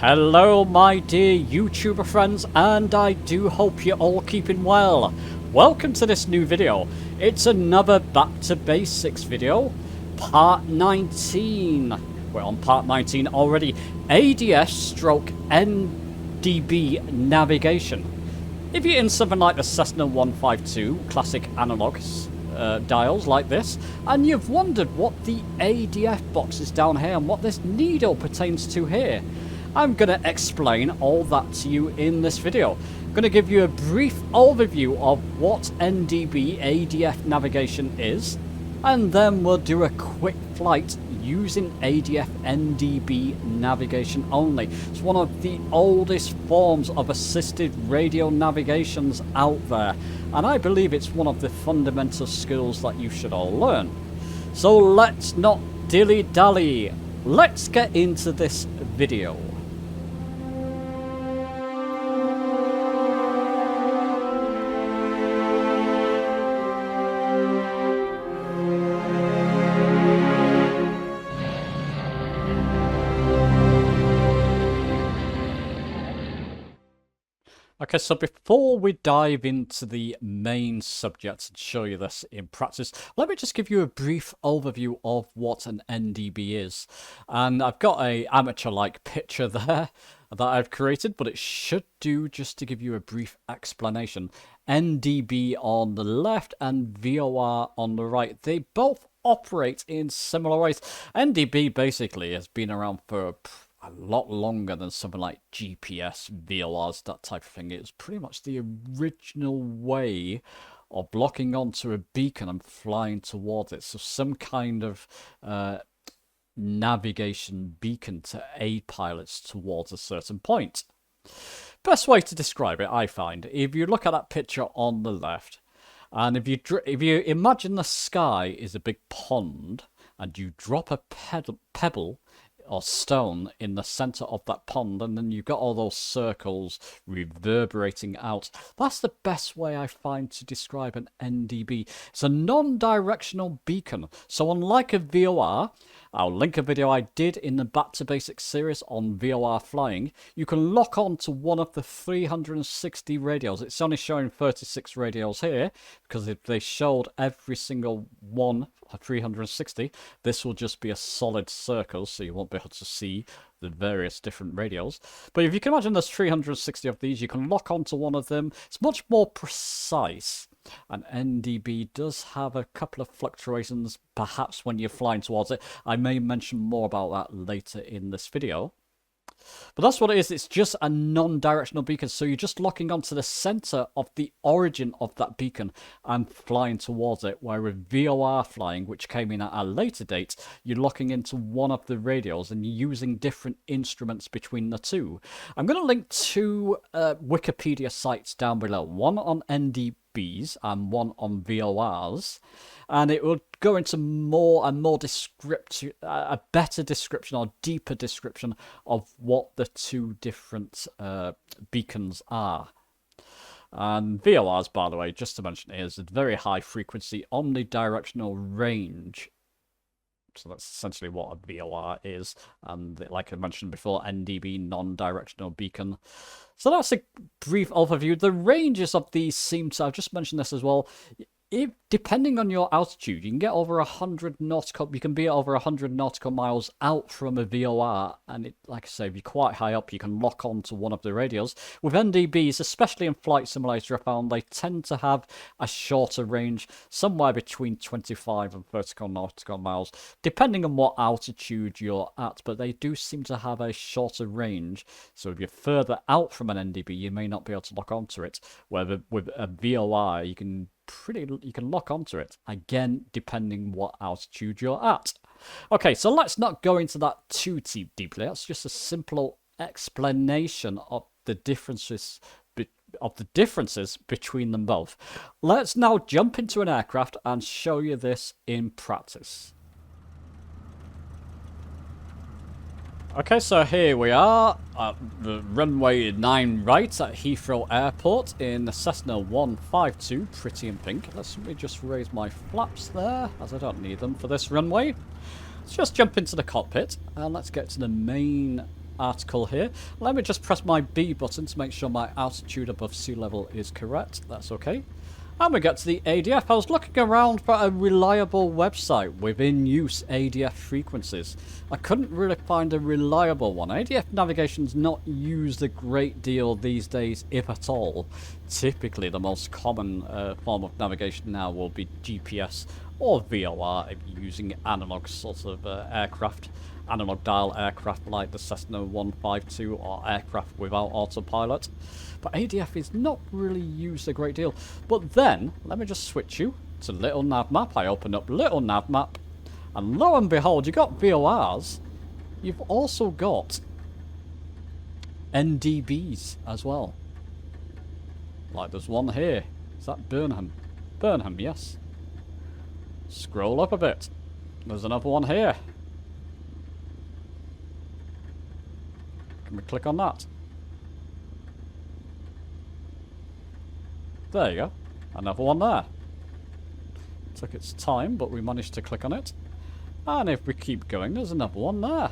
Hello my dear YouTuber friends, and I do hope you're all keeping well. Welcome to this new video. It's another Back to Basics video, part 19. We're on part 19 already. ADF stroke NDB Navigation. If you're in something like the Cessna 152 classic analog dials like this, and you've wondered what the ADF box is down here and what this needle pertains to here, I'm going to explain all that to you in this video. I'm going to give you a brief overview of what NDB ADF navigation is, and then we'll do a quick flight using ADF NDB navigation only. It's one of the oldest forms of assisted radio navigations out there, and I believe it's one of the fundamental skills that you should all learn. So let's not dilly-dally. Let's get into this video. Okay, so before we dive into the main subject and show you this in practice, let me just give you a brief overview of what an NDB is. And I've got a amateur-like picture there that I've created, but it should do just to give you a brief explanation. NDB on the left and VOR on the right, they both operate in similar ways. NDB basically has been around for a lot longer than something like GPS, VORs, that type of thing. It's pretty much the original way of locking onto a beacon and flying towards it. So some kind of navigation beacon to aid pilots towards a certain point. Best way to describe it, I find, if you look at that picture on the left, and if you imagine the sky is a big pond, and you drop a pebble or stone in the center of that pond, and then you've got all those circles reverberating out. That's the best way I find to describe an NDB. It's a non-directional beacon. So unlike a VOR, I'll link a video I did in the Back to Basics series on VOR flying. You can lock on to one of the 360 radios. It's only showing 36 radios here, because if they showed every single one 360, this will just be a solid circle, so you won't be able to see the various different radios. But if you can imagine there's 360 of these, you can lock onto one of them. It's much more precise, and NDB does have a couple of fluctuations perhaps when you're flying towards it. I may mention more about that later in this video. But that's what it is. It's just a non-directional beacon, so you're just locking onto the center of the origin of that beacon and flying towards it, where with VOR flying, which came in at a later date, you're locking into one of the radios and you're using different instruments between the two. I'm going to link two Wikipedia sites down below, one on NDBs and one on VORs, and it will go into more and more descriptive, a better description or deeper description of what the two different beacons are. And VORs, by the way, just to mention, is a very high frequency omnidirectional range. So that's essentially what a VOR is. And like I mentioned before, NDB, non-directional beacon. So that's a brief overview. The ranges of these seem to, I've just mentioned this as well, depending on your altitude, you can get over 100 nautical. You can be over 100 nautical miles out from a VOR, and like I say, if you're quite high up, you can lock on to one of the radios. With NDBs, especially in Flight Simulator, I found they tend to have a shorter range, somewhere between 25 and 30 nautical miles, depending on what altitude you're at. But they do seem to have a shorter range. So if you're further out from an NDB, you may not be able to lock onto it. Where with a VOR, you can lock onto it, again depending what altitude you're at. Okay, so let's not go into that too deeply. That's just a simple explanation of the differences between them both. Let's now jump into an aircraft and show you this in practice. Okay, so here we are at the runway 9 right at Heathrow Airport in the Cessna 152, pretty in pink. Let me just raise my flaps there, as I don't need them for this runway. Let's just jump into the cockpit and let's get to the main article here. Let me just press my B button to make sure my altitude above sea level is correct. That's okay. And we get to the ADF. I was looking around for a reliable website with in-use ADF frequencies. I couldn't really find a reliable one. ADF navigation's not used a great deal these days, if at all. Typically, the most common form of navigation now will be GPS or VOR if you're using analog sort of aircraft, analog dial aircraft like the Cessna 152 or aircraft without autopilot. But ADF is not really used a great deal. But then, let me just switch you to Little Nav Map. I open up Little Nav Map, and lo and behold, you've got VORs. You've also got NDBs as well. Like there's one here. Is that Burnham? Burnham, yes. Scroll up a bit. There's another one here. Can we click on that? There you go. Another one there. Took its time, but we managed to click on it. And if we keep going, there's another one there.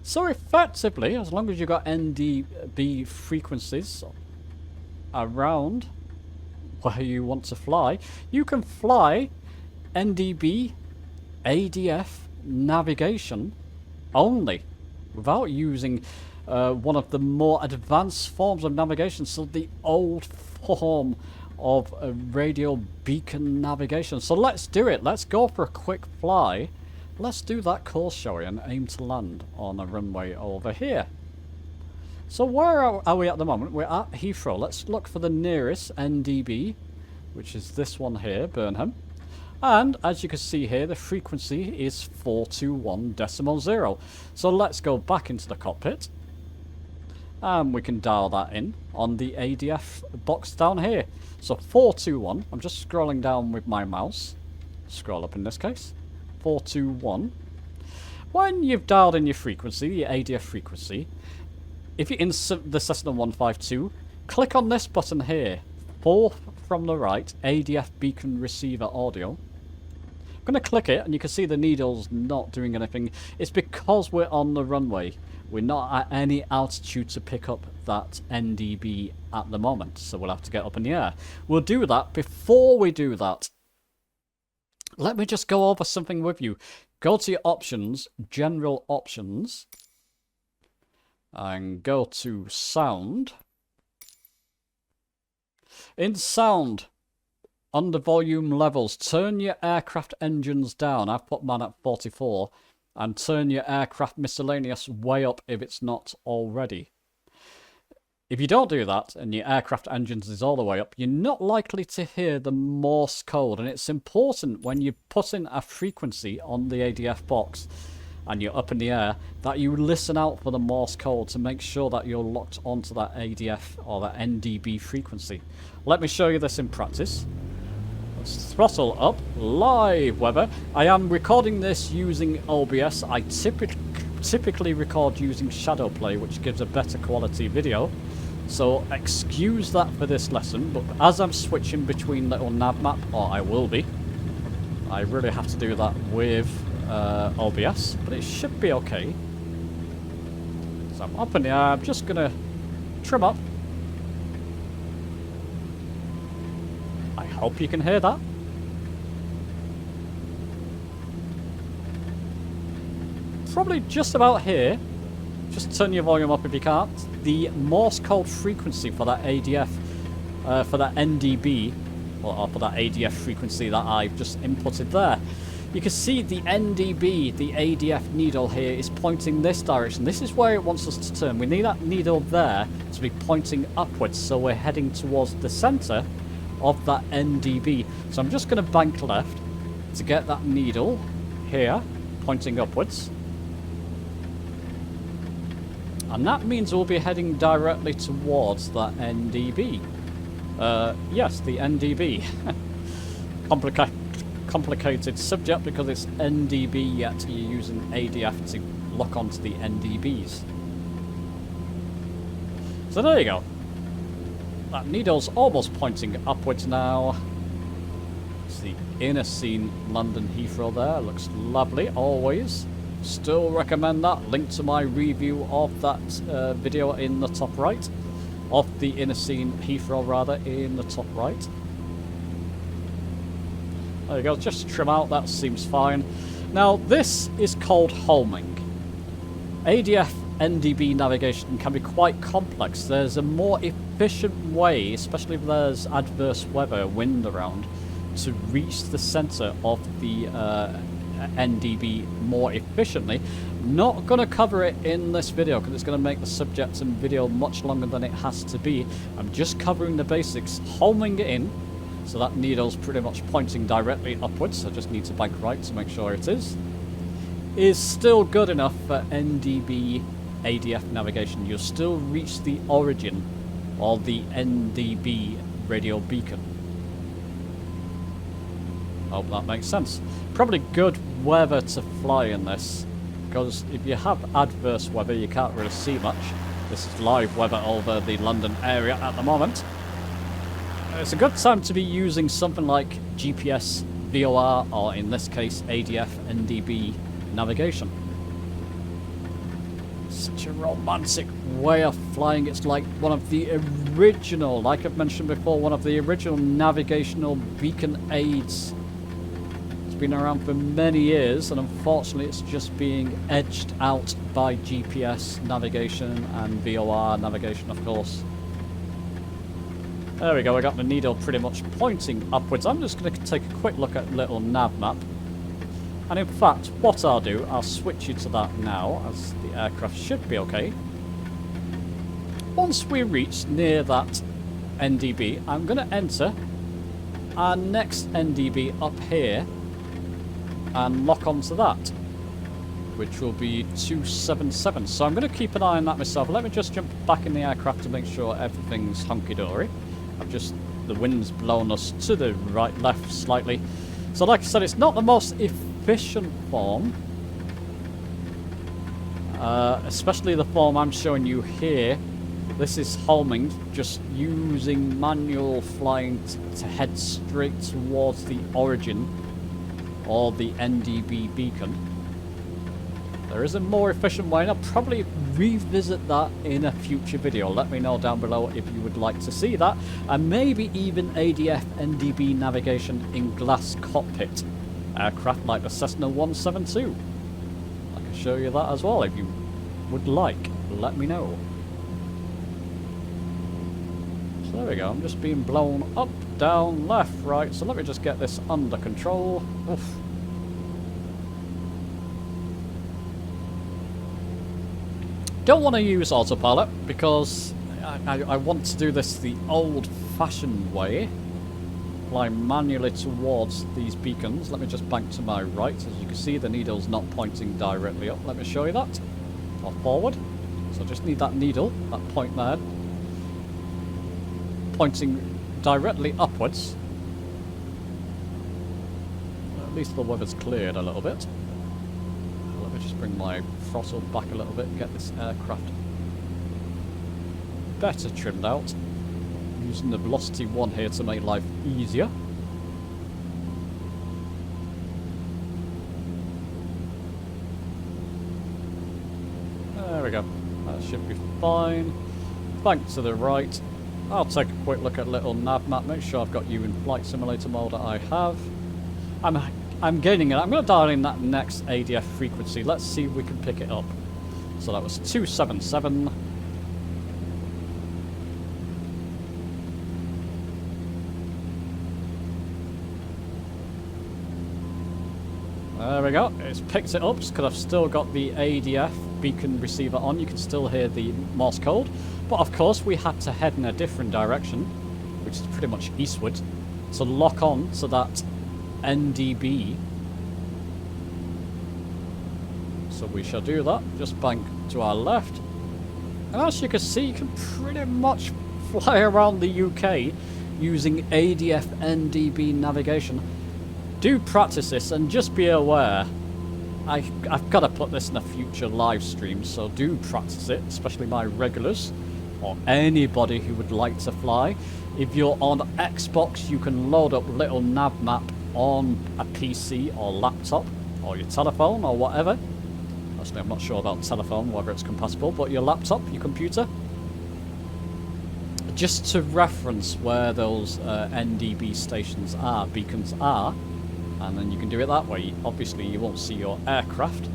So effectively, as long as you've got NDB frequencies around where you want to fly, you can fly NDB ADF navigation only without using one of the more advanced forms of navigation, so the old form of radio beacon navigation. So let's do it. Let's go for a quick fly. Let's do that course, shall we, and aim to land on a runway over here. So where are we at the moment? We're at Heathrow. Let's look for the nearest NDB, which is this one here, Burnham. And as you can see here, the frequency is 421.0. So let's go back into the cockpit. And we can dial that in on the ADF box down here. So 421, I'm just scrolling down with my mouse. Scroll up in this case. 421. When you've dialed in your frequency, the ADF frequency, if you're in the Cessna 152, click on this button here. 4 from the right, ADF beacon receiver audio. I'm going to click it and you can see the needle's not doing anything. It's because we're on the runway. We're not at any altitude to pick up that NDB at the moment, so we'll have to get up in the air. We'll do that. Before we do that, let me just go over something with you. Go to your options, general options, and go to sound. In sound, under volume levels, turn your aircraft engines down. I've put mine at 44. And turn your aircraft miscellaneous way up if it's not already. If you don't do that and your aircraft engines is all the way up, you're not likely to hear the Morse code. And it's important when you put in a frequency on the ADF box and you're up in the air that you listen out for the Morse code to make sure that you're locked onto that ADF or that NDB frequency. Let me show you this in practice. Let's throttle up, live weather. I am recording this using OBS. I typically record using Shadowplay, which gives a better quality video. So excuse that for this lesson, but as I'm switching between Little Nav Map, or I will be, I really have to do that with OBS, but it should be okay. So I'm up in the air, I'm just going to trim up. I hope you can hear that. Probably just about here. Just turn your volume up if you can't. The Morse code frequency for that ADF, for that NDB, or for that ADF frequency that I've just inputted there. You can see the NDB, the ADF needle here, is pointing this direction. This is where it wants us to turn. We need that needle there to be pointing upwards, so we're heading towards the centre of that NDB. So I'm just going to bank left to get that needle here pointing upwards. And that means we'll be heading directly towards that NDB. Yes, the NDB. Complicated subject because it's NDB, yet you're using ADF to lock onto the NDBs. So there you go. That needle's almost pointing upwards now. It's the inner scene, London Heathrow there. Looks lovely, always. Still recommend that. Link to my review of that video in the top right. Of the inner scene Heathrow, rather, in the top right. There you go, just trim out, that seems fine. Now, this is called homing. ADF NDB navigation can be quite complex. There's a more efficient way, especially if there's adverse weather, wind around, to reach the center of the NDB more efficiently. Not going to cover it in this video because it's going to make the subject and video much longer than it has to be. I'm just covering the basics, homing it in, so that needle's pretty much pointing directly upwards. I just need to bank right to make sure it is still good enough for NDB ADF navigation. You'll still reach the origin of the NDB radio beacon. Hope that makes sense. Probably good weather to fly in this, because if you have adverse weather you can't really see much. This is live weather over the London area at the moment. It's a good time to be using something like GPS, VOR, or in this case ADF NDB navigation. Such a romantic way of flying. It's like one of the original, like I've mentioned before, one of the original navigational beacon aids. It's been around for many years, and unfortunately it's just being edged out by GPS navigation and VOR navigation, of course. There we go, I got the needle pretty much pointing upwards. I'm just going to take a quick look at little nav map. And in fact, what I'll do, I'll switch you to that now, as the aircraft should be okay. Once we reach near that NDB, I'm going to enter our next NDB up here and lock onto that, which will be 277. So I'm going to keep an eye on that myself. Let me just jump back in the aircraft to make sure everything's hunky-dory. The wind's blown us to the right, left slightly. So like I said, it's not the most efficient form. Especially the form I'm showing you here. This is homing, just using manual flying to head straight towards the origin or the NDB beacon. There is a more efficient way, and I'll probably revisit that in a future video. Let me know down below if you would like to see that, and maybe even ADF NDB navigation in glass cockpit aircraft like the Cessna 172. I can show you that as well if you would like. Let me know. So there we go, I'm just being blown up, down, left, right, so let me just get this under control. Oof. Don't want to use autopilot because I want to do this the old-fashioned way. Fly manually towards these beacons. Let me just bank to my right. As you can see, the needle's not pointing directly up. Let me show you that. Or forward. So I just need that needle, that point there, pointing directly upwards. At least the weather's cleared a little bit. Let me just bring my throttle back a little bit and get this aircraft better trimmed out. Using the velocity 1 here to make life easier. There we go. That should be fine. Bank to the right. I'll take a quick look at little nav map, make sure I've got you in flight simulator mode that I have. I'm gaining it. I'm going to dial in that next ADF frequency. Let's see if we can pick it up. So that was 277. There we go. It's picked it up because I've still got the ADF beacon receiver on. You can still hear the Morse code. But of course we had to head in a different direction, which is pretty much eastward, to lock on to that NDB. So we shall do that. Just bank to our left. And as you can see, you can pretty much fly around the UK using ADF NDB navigation. Do practice this and just be aware. I've got to put this in a future live stream, so do practice it, especially my regulars or anybody who would like to fly. If you're on Xbox, you can load up little nav map on a PC or laptop or your telephone or whatever, Actually, I'm not sure about telephone, whether it's compatible, but your laptop, your computer. Just to reference where those NDB stations are, beacons are, and then you can do it that way. Obviously, you won't see your aircraft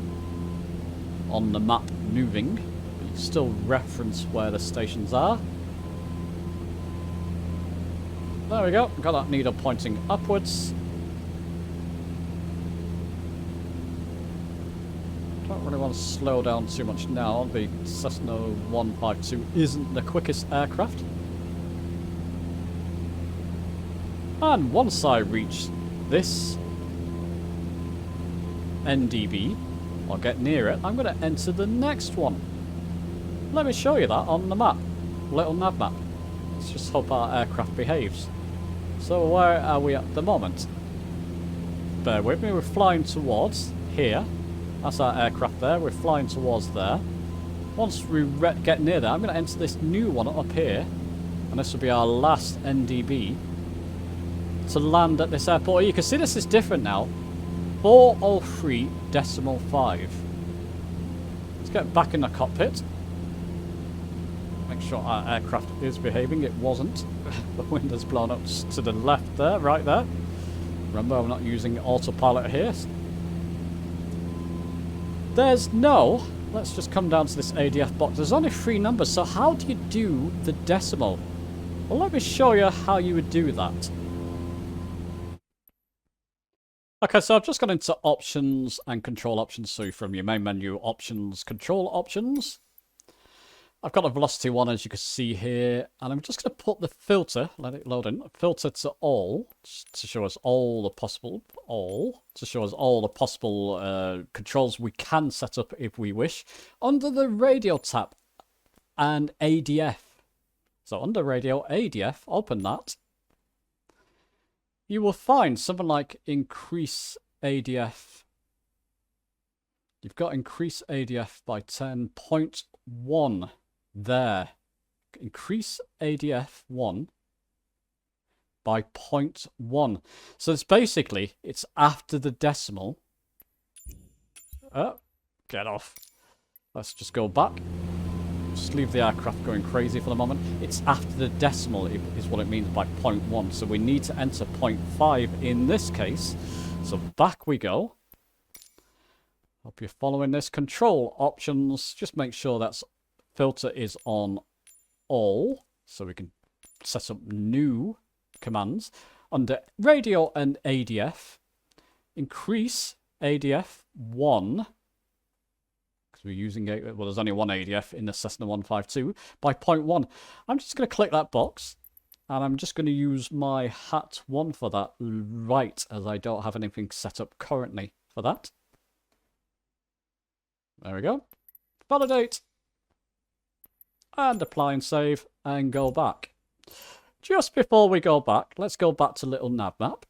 on the map moving, but you still reference where the stations are. There we go, got that needle pointing upwards. Don't really want to slow down too much now. The Cessna 152 isn't the quickest aircraft. And once I reach this NDB, or get near it, I'm going to enter the next one. Let me show you that on the map, little nav map. Let's just hope our aircraft behaves. So where are we at the moment? Bear with me, we're flying towards here. That's our aircraft there, we're flying towards there. Once we get near there, I'm going to enter this new one up here. And this will be our last NDB to land at this airport. You can see this is different now. 403.5. Let's get back in the cockpit. Make sure our aircraft is behaving. It wasn't. The wind has blown up to the left there, right there. Remember, I'm not using autopilot here. There's no... Let's just come down to this ADF box. There's only 3 numbers, so how do you do the decimal? Well, let me show you how you would do that. Okay, so I've just gone into options and control options. So from your main menu, options, control options. I've got a velocity one, as you can see here, and I'm just going to put the filter, let it load in, filter to all, to show us all the possible, controls we can set up if we wish, under the radio tab and ADF. So under radio, ADF, open that. You will find something like increase ADF. You've got increase ADF by 10.1 there. Increase ADF 1 by 0.1. So it's basically, it's after the decimal. Oh, get off. Let's just go back. Just leave the aircraft going crazy for the moment. It's after the decimal is what it means by 0.1. So we need to enter 0.5 in this case. So back we go. Hope you're following this. Control options. Just make sure that's filter is on all. So we can set up new commands. Under radio and ADF, increase ADF 1. We're using it, well, there's only one ADF in the Cessna 152 by 0.1. I'm just going to click that box and I'm just going to use my hat 1 for that, right, as I don't have anything set up currently for that. There we go. Validate and apply and save and go back. Just before we go back, let's go back to little nav map.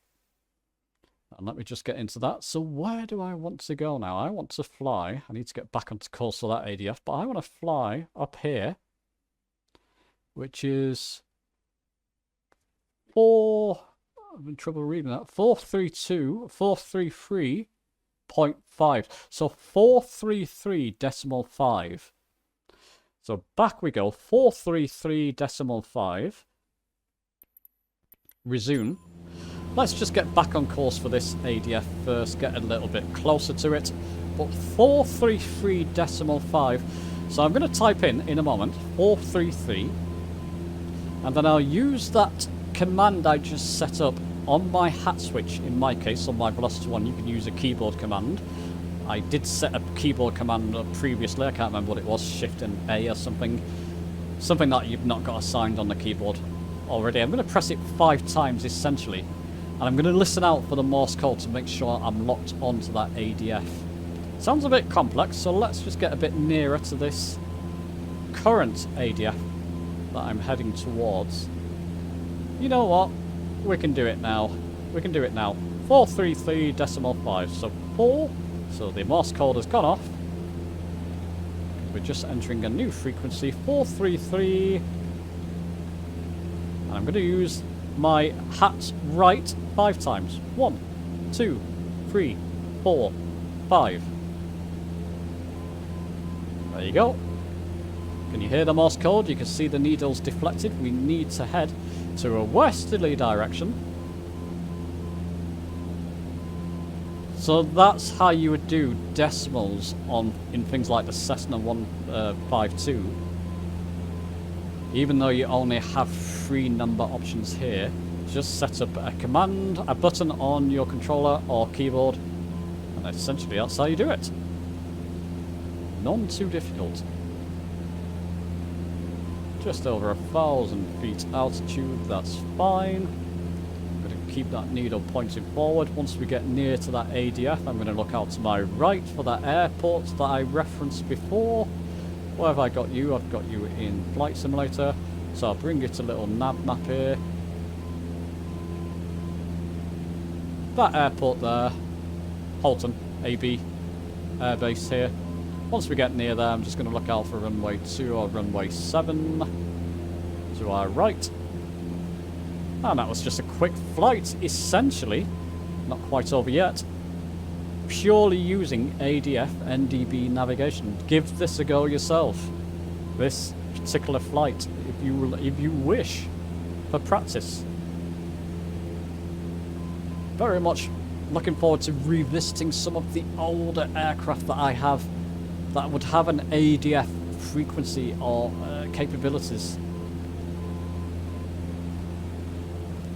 And let me just get into that. So where do I want to go now? I want to fly. I need to get back onto course for that ADF. But I want to fly up here. Which is... I'm in trouble reading that. 433.5. So 433.5. So back we go. 433.5. Resume. Let's just get back on course for this ADF first, get a little bit closer to it. But 433.5. So I'm going to type in a moment, 433. And then I'll use that command I just set up on my hat switch. In my case, on my velocity one, you can use a keyboard command. I did set a keyboard command up previously. I can't remember what it was, Shift and A or something. Something that you've not got assigned on the keyboard already. I'm going to press it 5 times, essentially. And I'm going to listen out for the Morse code to make sure I'm locked onto that ADF. Sounds a bit complex, so let's just get a bit nearer to this current ADF that I'm heading towards. You know what? We can do it now. We can do it now. 433.5. So 4. So the Morse code has gone off. We're just entering a new frequency, 433. And I'm going to use my hat right 5 times. 1, 2, 3, 4, 5. There you go. Can you hear the Morse code? You can see the needles deflected. We need to head to a westerly direction. So that's how you would do decimals in things like the Cessna 152. Even though you only have 3 number options here, just set up a button on your controller or keyboard, and essentially that's how you do it. None too difficult. Just over 1,000 feet altitude, that's fine. I'm going to keep that needle pointing forward. Once we get near to that ADF, I'm going to look out to my right for that airport that I referenced before. Where have I got you? I've got you in Flight Simulator. So I'll bring you to a little nav map here. That airport there, Halton, AB, airbase here. Once we get near there, I'm just going to look out for runway 2 or runway 7 to our right. And that was just a quick flight, essentially. Not quite over yet. Purely using ADF NDB navigation. Give this a go yourself. This particular flight, if you wish, for practice. Very much looking forward to revisiting some of the older aircraft that I have that would have an ADF frequency or capabilities.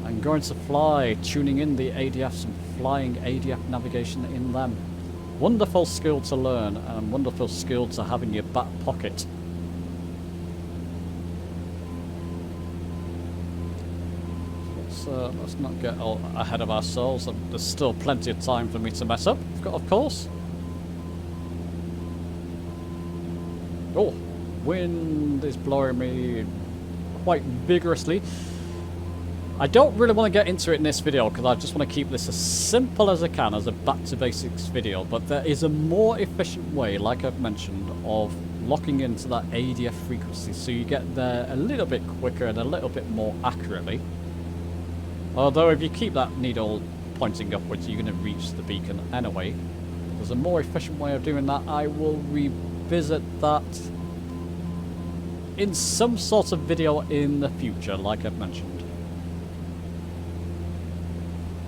I'm going to fly, tuning in the ADFs and flying ADF navigation in them. Wonderful skill to learn and wonderful skill to have in your back pocket. Let's not get all ahead of ourselves. There's still plenty of time for me to mess up, of course. Oh, wind is blowing me quite vigorously. I don't really want to get into it in this video because I just want to keep this as simple as I can as a back to basics video, but there is a more efficient way, like I've mentioned, of locking into that ADF frequency so you get there a little bit quicker and a little bit more accurately. Although if you keep that needle pointing upwards, you're going to reach the beacon anyway. There's a more efficient way of doing that. I will revisit that in some sort of video in the future, like I've mentioned.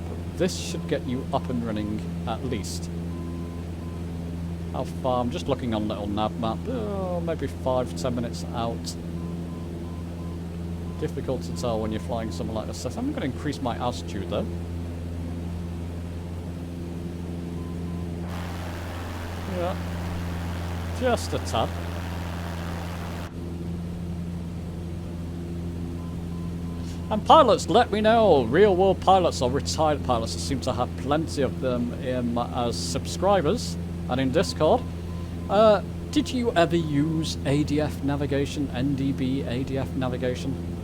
But this should get you up and running at least. How far? I'm just looking on little nav map. Oh, maybe 5-10 minutes out. Difficult to tell when you're flying something like this. I'm going to increase my altitude though. Yeah, just a tad. And pilots, let me know. Real world pilots or retired pilots. I seem to have plenty of them as subscribers and in Discord. Did you ever use ADF navigation, NDB ADF navigation?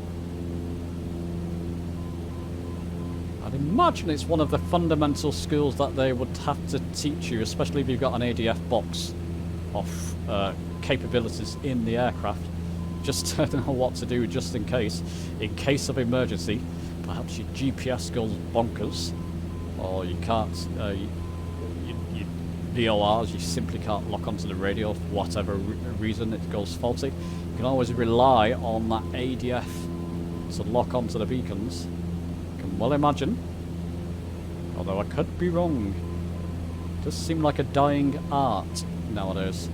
I'd imagine it's one of the fundamental skills that they would have to teach you, especially if you've got an ADF box of capabilities in the aircraft, just to know what to do just in case of emergency. Perhaps your GPS goes bonkers, or you can't, your VORs, you simply can't lock onto the radio for whatever reason it goes faulty. You can always rely on that ADF to lock onto the beacons. Well, imagine, although I could be wrong. It does seem like a dying art nowadays.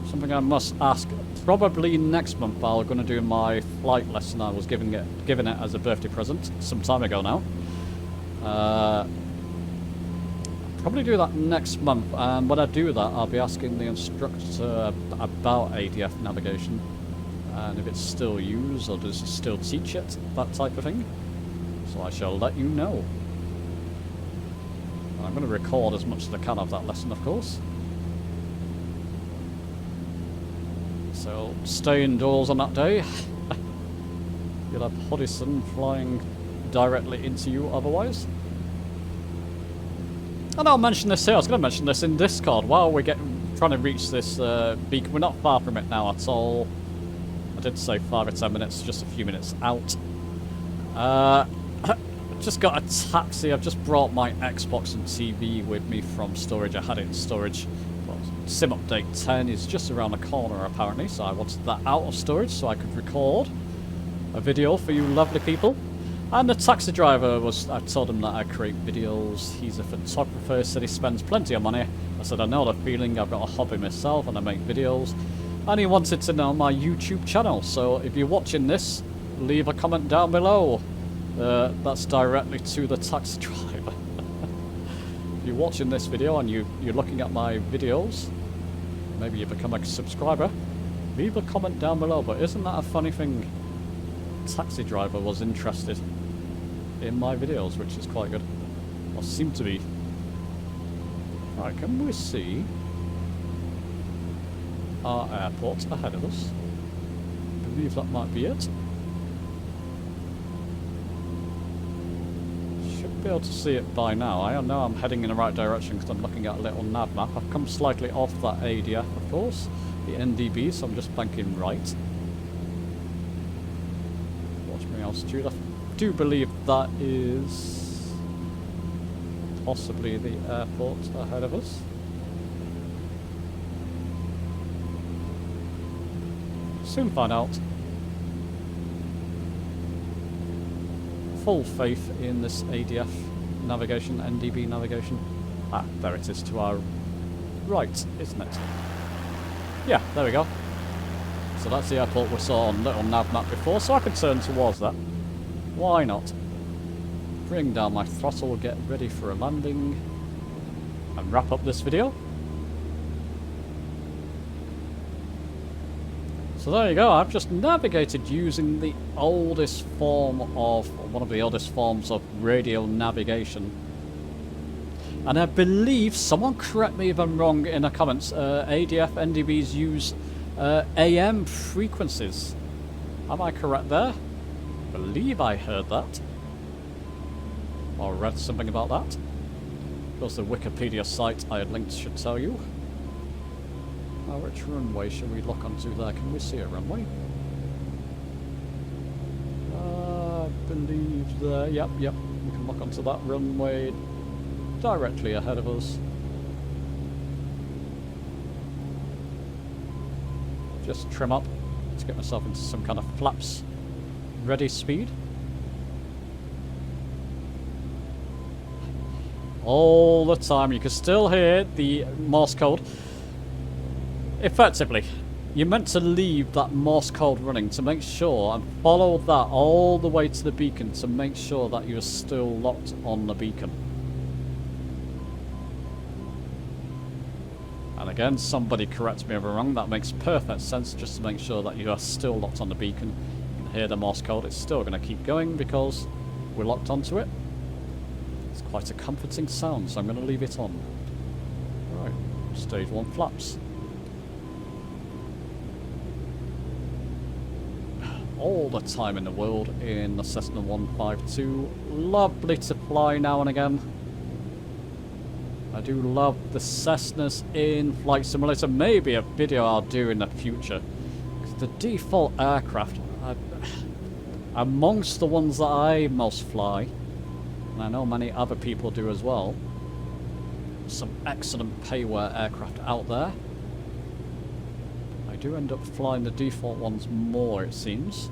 Something I must ask. Probably next month I'm going to do my flight lesson. I was given it as a birthday present some time ago now. Probably do that next month, and when I do that I'll be asking the instructor about ADF navigation. And if it's still used, or does it still teach it, that type of thing. So I shall let you know. I'm going to record as much as I can of that lesson, of course. So stay indoors on that day. You'll have Hodgson flying directly into you otherwise. And I'll mention this here. I was going to mention this in Discord. While we're trying to reach this beacon, we're not far from it now at all. I did say 5 or 10 minutes, just a few minutes out. I've just got a taxi. I've just brought my Xbox and TV with me from storage. I had it in storage. Well, Sim Update 10 is just around the corner apparently, so I wanted that out of storage so I could record a video for you lovely people. And the taxi driver I told him that I create videos. He's a photographer, said he spends plenty of money. I said I know the feeling, I've got a hobby myself and I make videos. And he wanted to know my YouTube channel, so if you're watching this, leave a comment down below. That's directly to the taxi driver. If you're watching this video and you're looking at my videos, maybe you become a subscriber, leave a comment down below. But isn't that a funny thing? Taxi driver was interested in my videos, which is quite good. Or seem to be. Right, can we see our airport ahead of us? I believe that might be it. Should be able to see it by now. I know I'm heading in the right direction because I'm looking at a little nav map. I've come slightly off that ADF, of course, the NDB, so I'm just banking right. Watch me altitude. I do believe that is possibly the airport ahead of us. Soon find out. Full faith in this ADF navigation, NDB navigation. Ah, there it is to our right, isn't it? Yeah, there we go. So that's the airport we saw on little nav map before, so I can turn towards that. Why not? Bring down my throttle, get ready for a landing, and wrap up this video. So there you go, I've just navigated using the oldest form of, one of the oldest forms of radio navigation. And I believe, someone correct me if I'm wrong in the comments, ADF NDBs use AM frequencies. Am I correct there? I believe I heard that. Or read something about that. Of course the Wikipedia site I had linked should tell you. Now which runway should we look onto there? Can we see a runway? I believe there. Yep. We can look onto that runway directly ahead of us. Just trim up to get myself into some kind of flaps ready speed. All the time you can still hear the Morse code. Effectively, you're meant to leave that Morse code running to make sure and follow that all the way to the beacon to make sure that you're still locked on the beacon. And again, somebody correct me if I'm wrong, that makes perfect sense, just to make sure that you are still locked on the beacon. You can hear the Morse code, it's still going to keep going because we're locked onto it. It's quite a comforting sound, so I'm going to leave it on. Right, stage 1 flaps. All the time in the world in the Cessna 152. Lovely to fly now and again. I do love the Cessnas in Flight Simulator. Maybe a video I'll do in the future. Because the default aircraft, amongst the ones that I most fly, and I know many other people do as well, some excellent payware aircraft out there. I do end up flying the default ones more, it seems.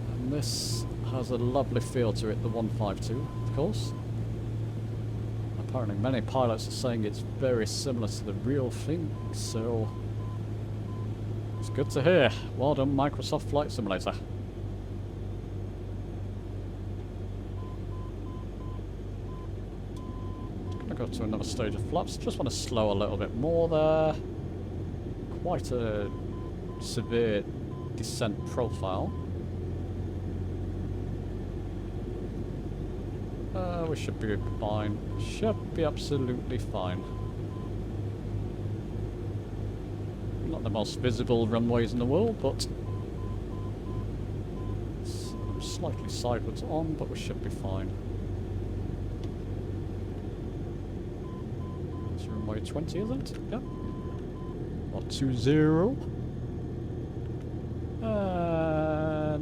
And this has a lovely feel to it, the 152, of course. Apparently many pilots are saying it's very similar to the real thing, so it's good to hear. Well done, Microsoft Flight Simulator. Go to another stage of flaps. Just want to slow a little bit more there. Quite a severe descent profile. We should be fine. Should be absolutely fine. Not the most visible runways in the world, but it's slightly sideways on, but we should be fine. Runway 20, isn't it? Yep. Or 20.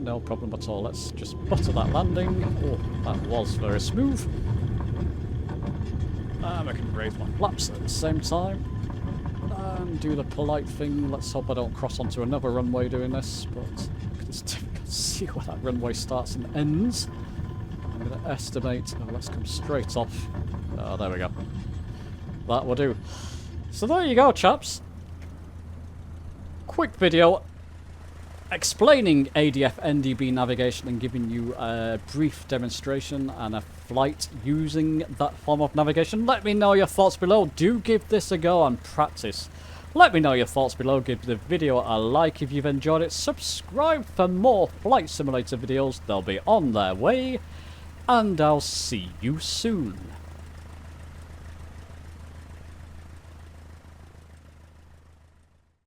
no problem at all. Let's just butter that landing. Oh, that was very smooth. I can raise my flaps at the same time. And do the polite thing. Let's hope I don't cross onto another runway doing this, but it's difficult to see where that runway starts and ends. I'm going to estimate... Oh, let's come straight off. Oh, there we go. That will do. So there you go, chaps. Quick video explaining ADF NDB navigation and giving you a brief demonstration and a flight using that form of navigation. Let me know your thoughts below. Do give this a go and practice. Let me know your thoughts below. Give the video a like if you've enjoyed it. Subscribe for more flight simulator videos. They'll be on their way. And I'll see you soon.